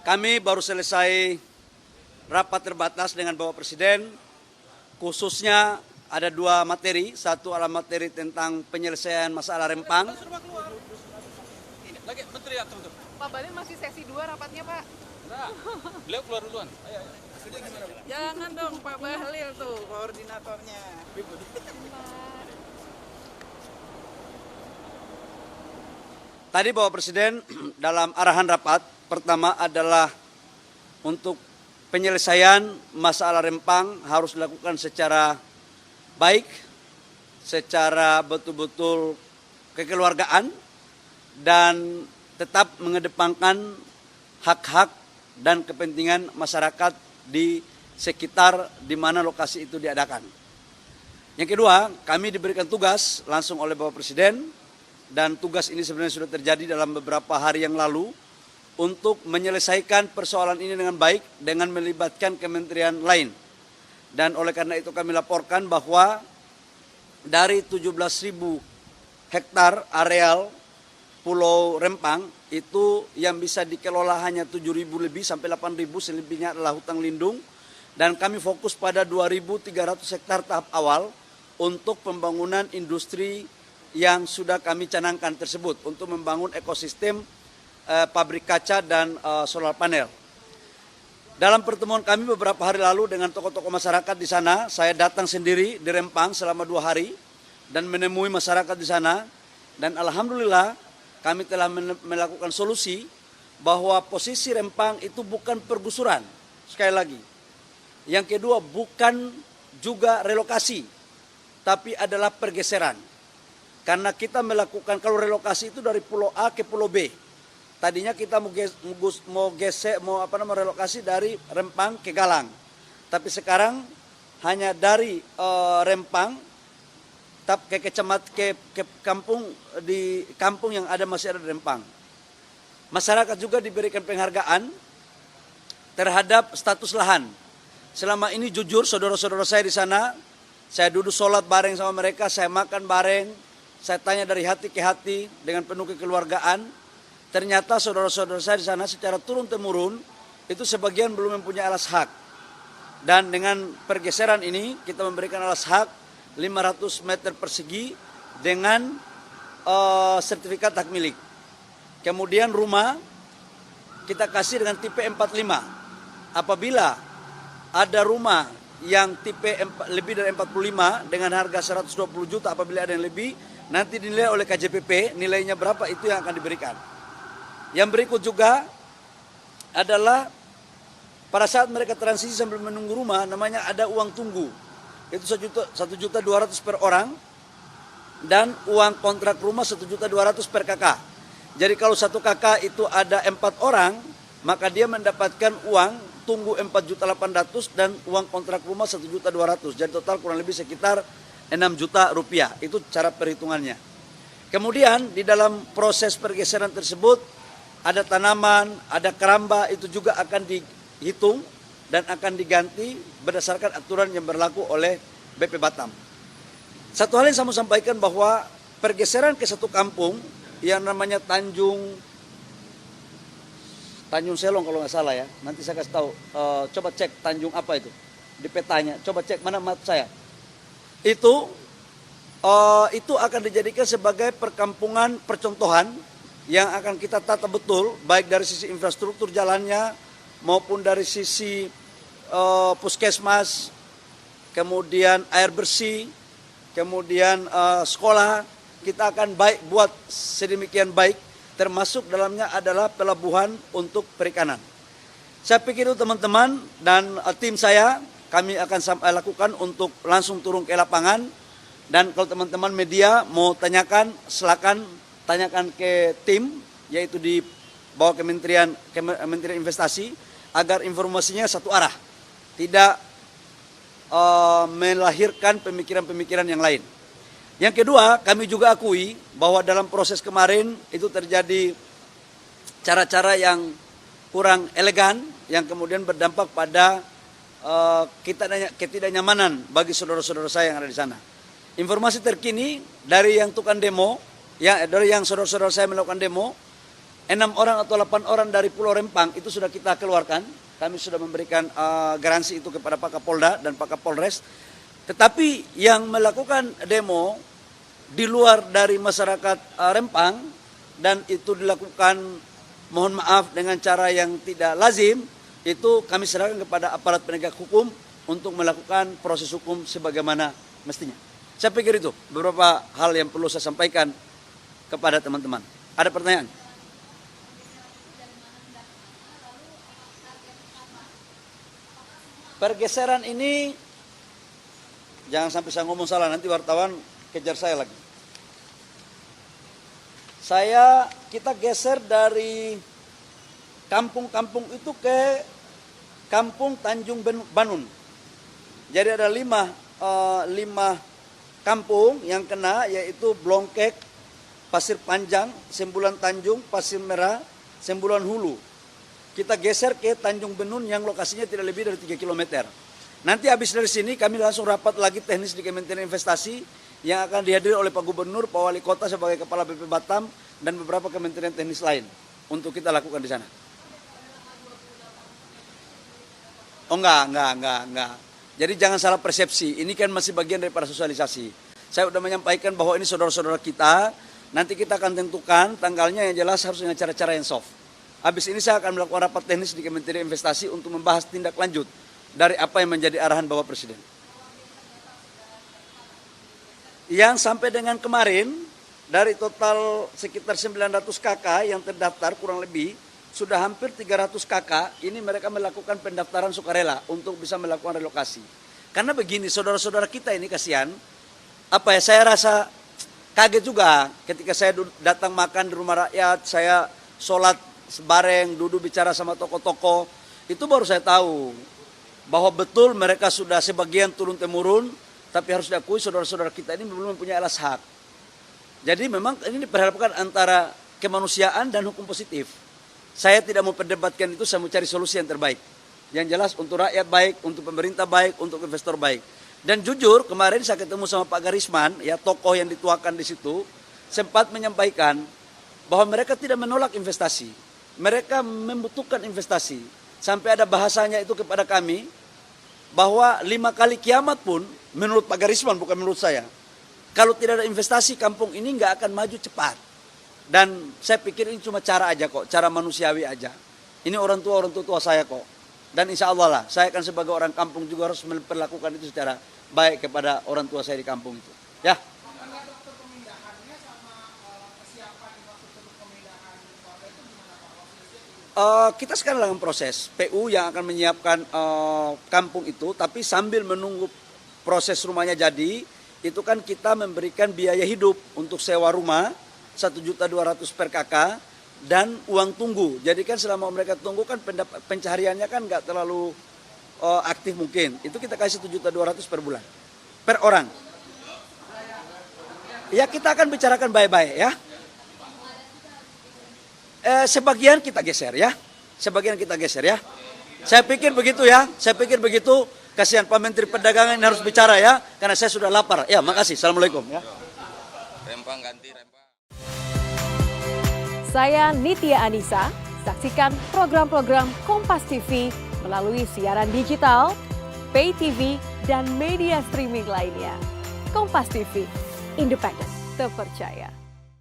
Kami baru selesai rapat terbatas dengan Bapak Presiden, khususnya ada dua materi. Satu adalah materi tentang penyelesaian masalah Rempang. Lagi Menteri ya, tuh. Pak Balin masih sesi 2 rapatnya, Pak. Nah, beliau keluar duluan. Ayo. Jangan dong Pak Bahlil tuh koordinatornya. Tadi Bapak Presiden dalam arahan rapat pertama adalah untuk penyelesaian masalah Rempang harus dilakukan secara baik, secara betul-betul kekeluargaan, dan tetap mengedepankan hak-hak dan kepentingan masyarakat di sekitar di mana lokasi itu diadakan. Yang kedua, kami diberikan tugas langsung oleh Bapak Presiden, dan tugas ini sebenarnya sudah terjadi dalam beberapa hari yang lalu, untuk menyelesaikan persoalan ini dengan baik dengan melibatkan kementerian lain. Dan oleh karena itu kami laporkan bahwa dari 17.000 hektar areal Pulau Rempang itu yang bisa dikelola hanya 7.000 lebih sampai 8.000, selebihnya adalah hutan lindung. Dan kami fokus pada 2.300 hektar tahap awal untuk pembangunan industri yang sudah kami canangkan tersebut untuk membangun ekosistem pabrik kaca dan solar panel. Dalam pertemuan kami beberapa hari lalu dengan tokoh-tokoh masyarakat di sana, saya datang sendiri di Rempang selama 2 hari dan menemui masyarakat di sana, dan alhamdulillah kami telah melakukan solusi bahwa posisi Rempang itu bukan pergusuran, sekali lagi. Yang kedua, bukan juga relokasi, tapi adalah pergeseran. Karena kita melakukan, kalau relokasi itu dari pulau A ke pulau B. Tadinya kita mau relokasi dari Rempang ke Galang. Tapi sekarang hanya dari Rempang ke kampung yang masih ada di Rempang. Masyarakat juga diberikan penghargaan terhadap status lahan. Selama ini jujur saudara-saudara saya di sana, saya duduk sholat bareng sama mereka, saya makan bareng, saya tanya dari hati ke hati dengan penuh kekeluargaan. Ternyata saudara-saudara saya di sana secara turun-temurun itu sebagian belum mempunyai alas hak. Dan dengan pergeseran ini kita memberikan alas hak 500 meter persegi dengan sertifikat hak milik. Kemudian rumah kita kasih dengan tipe 45. Apabila ada rumah yang tipe lebih dari 45 dengan harga 120 juta, apabila ada yang lebih, nanti dinilai oleh KJPP, nilainya berapa itu yang akan diberikan. Yang berikut juga adalah pada saat mereka transisi sambil menunggu rumah, namanya ada uang tunggu. Itu 1.200.000 per orang, dan uang kontrak rumah 1.200.000 per kakak. Jadi kalau satu kakak itu ada 4 orang, maka dia mendapatkan uang tunggu 4.800.000 dan uang kontrak rumah 1.200.000. Jadi total kurang lebih sekitar 6 juta rupiah. Itu cara perhitungannya. Kemudian di dalam proses pergeseran tersebut ada tanaman, ada keramba, itu juga akan dihitung dan akan diganti berdasarkan aturan yang berlaku oleh BP Batam. Satu hal yang saya mau sampaikan bahwa pergeseran ke satu kampung yang namanya Tanjung Selong kalau nggak salah ya. Nanti saya kasih tahu. Coba cek Tanjung apa itu di petanya. Coba cek mana map saya. Itu akan dijadikan sebagai perkampungan percontohan yang akan kita tata betul, baik dari sisi infrastruktur jalannya maupun dari sisi puskesmas, kemudian air bersih, kemudian sekolah. Kita akan buat sedemikian baik, termasuk dalamnya adalah pelabuhan untuk perikanan. Saya pikir itu teman-teman dan tim saya, kami akan lakukan untuk langsung turun ke lapangan. Dan kalau teman-teman media mau tanyakan, silakan tanyakan ke tim, yaitu di bawah Kementerian Investasi, agar informasinya satu arah, tidak melahirkan pemikiran-pemikiran yang lain. Yang kedua, kami juga akui bahwa dalam proses kemarin itu terjadi cara-cara yang kurang elegan, yang kemudian berdampak pada ketidaknyamanan bagi saudara-saudara saya yang ada di sana. Informasi terkini dari yang tukang demo, dari yang saudara-saudara saya melakukan demo, 6 orang atau 8 orang dari Pulau Rempang itu sudah kita keluarkan. Kami sudah memberikan garansi itu kepada Pak Kapolda dan Pak Kapolres. Tetapi yang melakukan demo di luar dari masyarakat Rempang dan itu dilakukan, mohon maaf, dengan cara yang tidak lazim, itu kami serahkan kepada aparat penegak hukum untuk melakukan proses hukum sebagaimana mestinya. Saya pikir itu beberapa hal yang perlu saya sampaikan kepada teman-teman. Ada pertanyaan? Pergeseran ini, jangan sampai saya ngomong salah, nanti wartawan kejar saya lagi. Kita geser dari kampung-kampung itu ke kampung Tanjung Banun. Jadi ada 5 kampung yang kena, yaitu Blongkek, Pasir Panjang, Sembulan Tanjung, Pasir Merah, Sembulan Hulu. Kita geser ke Tanjung Benun yang lokasinya tidak lebih dari 3 km. Nanti habis dari sini kami langsung rapat lagi teknis di Kementerian Investasi yang akan dihadiri oleh Pak Gubernur, Pak Wali Kota sebagai Kepala BP Batam dan beberapa kementerian teknis lain untuk kita lakukan di sana. Oh enggak. Jadi jangan salah persepsi, ini kan masih bagian daripada sosialisasi. Saya sudah menyampaikan bahwa ini saudara-saudara kita, nanti kita akan tentukan tanggalnya yang jelas harus dengan cara-cara yang soft. Habis ini saya akan melakukan rapat teknis di Kementerian Investasi untuk membahas tindak lanjut dari apa yang menjadi arahan Bapak Presiden. Yang sampai dengan kemarin, dari total sekitar 900 KK yang terdaftar kurang lebih, sudah hampir 300 KK, ini mereka melakukan pendaftaran sukarela untuk bisa melakukan relokasi. Karena begini, saudara-saudara kita ini kasihan, saya rasa kaget juga ketika saya datang makan di rumah rakyat, saya sholat sebareng, duduk bicara sama tokoh-tokoh, itu baru saya tahu bahwa betul mereka sudah sebagian turun-temurun, tapi harus diakui saudara-saudara kita ini belum mempunyai alas hak. Jadi memang ini diperhadapkan antara kemanusiaan dan hukum positif. Saya tidak mau perdebatkan itu, saya mau cari solusi yang terbaik. Yang jelas untuk rakyat baik, untuk pemerintah baik, untuk investor baik. Dan jujur kemarin saya ketemu sama Pak Garisman, ya tokoh yang dituakan di situ, sempat menyampaikan bahwa mereka tidak menolak investasi. Mereka membutuhkan investasi. Sampai ada bahasanya itu kepada kami, bahwa 5 kali kiamat pun, menurut Pak Garisman, bukan menurut saya, kalau tidak ada investasi, kampung ini nggak akan maju cepat. Dan saya pikir ini cuma cara aja kok, cara manusiawi aja. Ini orang tua saya kok. Dan insya Allah lah, saya akan sebagai orang kampung juga harus memperlakukan itu secara baik kepada orang tua saya di kampung itu. Ya. Kita sekarang dalam proses PU yang akan menyiapkan kampung itu, tapi sambil menunggu proses rumahnya jadi, itu kan kita memberikan biaya hidup untuk sewa rumah 1.200.000 per KK dan uang tunggu. Jadi kan selama mereka tunggu kan pencahariannya kan nggak terlalu aktif mungkin. Itu kita kasih 1.200.000 per bulan, per orang. Ya kita akan bicarakan baik-baik ya. Sebagian kita geser ya. Sebagian kita geser ya. Saya pikir begitu ya. Saya pikir begitu. Kasihan Pak Menteri Perdagangan ini harus bicara ya. Karena saya sudah lapar. Ya makasih. Assalamualaikum ya. Rempang ganti Rempang. Saya Nitya Anissa. Saksikan program-program Kompas TV melalui siaran digital, pay TV, dan media streaming lainnya. Kompas TV, independen, terpercaya.